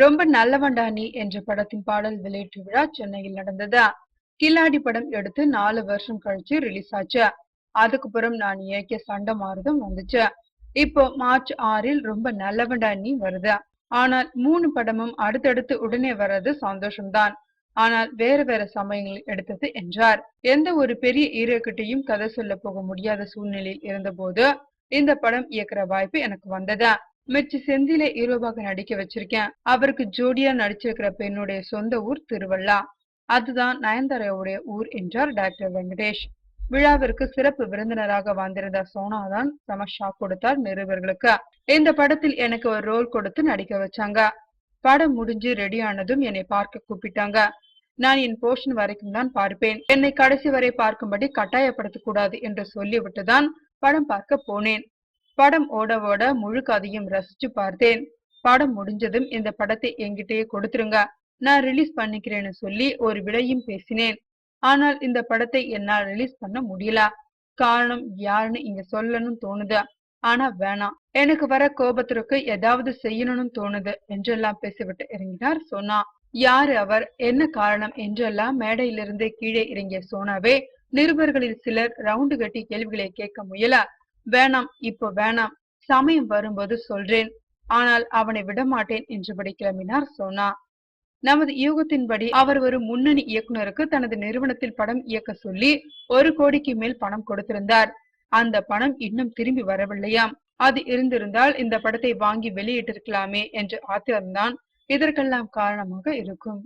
ரொம்ப நல்லவன்டா நீ என்ற படத்தின் பாடல் வெளியீட்டு விழா சென்னையில் நடந்தது. கில்லாடி படம் எடுத்து 4 வருஷம் கழிச்சு ரிலீஸ் ஆச்சு. அதுக்கப்புறம் நான் இயக்கிய சண்டமாருதம் வந்துச்சு. இப்போ மார்ச் 6ல் ரொம்ப நல்லவன்டா நீ வருது. ஆனால் 3 படமும் அடுத்தடுத்து உடனே வர்றது சந்தோஷம்தான். ஆனால் வேற வேற சமயங்களில் எடுத்தது என்றார். எந்த ஒரு பெரிய ஹீரோக்கிட்டையும் கதை சொல்ல போக முடியாத சூழ்நிலையில் இருந்தபோது இந்த படம் இயக்குற வாய்ப்பு எனக்கு வந்தது. மிர்ச்சி செந்தில ஹீரோவாக நடிக்க வச்சிருக்கேன். அவருக்கு ஜோடியா நடிச்சிருக்கிற பெண்ணுடைய சொந்த ஊர் திருவள்ளா. அதுதான் நயன்தாராவுடைய ஊர் என்றார் டைரக்டர் வெங்கடேஷ். விழாவிற்கு சிறப்பு விருந்தினராக வந்திருந்த சோனா தான் செம ஷாக் கொடுத்தார் நிருபர்களுக்கு. இந்த படத்தில் எனக்கு ஒரு ரோல் கொடுத்து நடிக்க வச்சாங்க. படம் முடிஞ்சு ரெடி ஆனதும் என்னை பார்க்க கூப்பிட்டாங்க. நான் என் போர்ஷன் வரைக்கும் தான் பார்ப்பேன். என்னை கடைசி வரை பார்க்கும்படி கட்டாயப்படுத்த கூடாது என்று சொல்லிவிட்டுதான் படம் பார்க்க போனேன். படம் ஓட ஓட முழு கதையும் ரசிச்சு பார்த்தேன். படம் முடிஞ்சதும் இந்த படத்தை என்கிட்டயே கொடுத்துருங்க, நான் ரிலீஸ் பண்ணிக்கிறேன்னு சொல்லி ஒரு விடையும் பேசினேன். ஆனால் இந்த படத்தை என்னால் ரிலீஸ் பண்ண முடியல. காரணம் யாருன்னு இங்க சொல்லணும்னு தோணுது. ஆனா வேணாம், எனக்கு வர கோபத்திற்கு ஏதாவது செய்யணும்னு தோணுது என்றெல்லாம் பேசிவிட்டு இறங்கினார் சோனா. யாரு அவர், என்ன காரணம் என்றெல்லாம் மேடையிலிருந்து கீழே இறங்கிய சோனாவே நிருபர்களில் சிலர் ரவுண்டு கட்டி கேள்விகளை கேட்க முயல. வேணாம், இப்போ வேணாம், சமயம் வரும்போது சொல்றேன், ஆனால் அவனை விடமாட்டேன் என்றபடி கிளம்பினார் சோனா. நமது யூகத்தின்படி அவர் ஒரு முன்னணி இயக்குனருக்கு தனது நிறுவனத்தில் படம் இயக்க சொல்லி 1 கோடிக்கு மேல் பணம் கொடுத்திருந்தார். அந்த பணம் இன்னும் திரும்பி வரவில்லையாம். அது இருந்திருந்தால் இந்த படத்தை வாங்கி வெளியிட்டிருக்கலாமே என்ற ஆத்திரம்தான் இதற்கெல்லாம் காரணமாக இருக்கும்.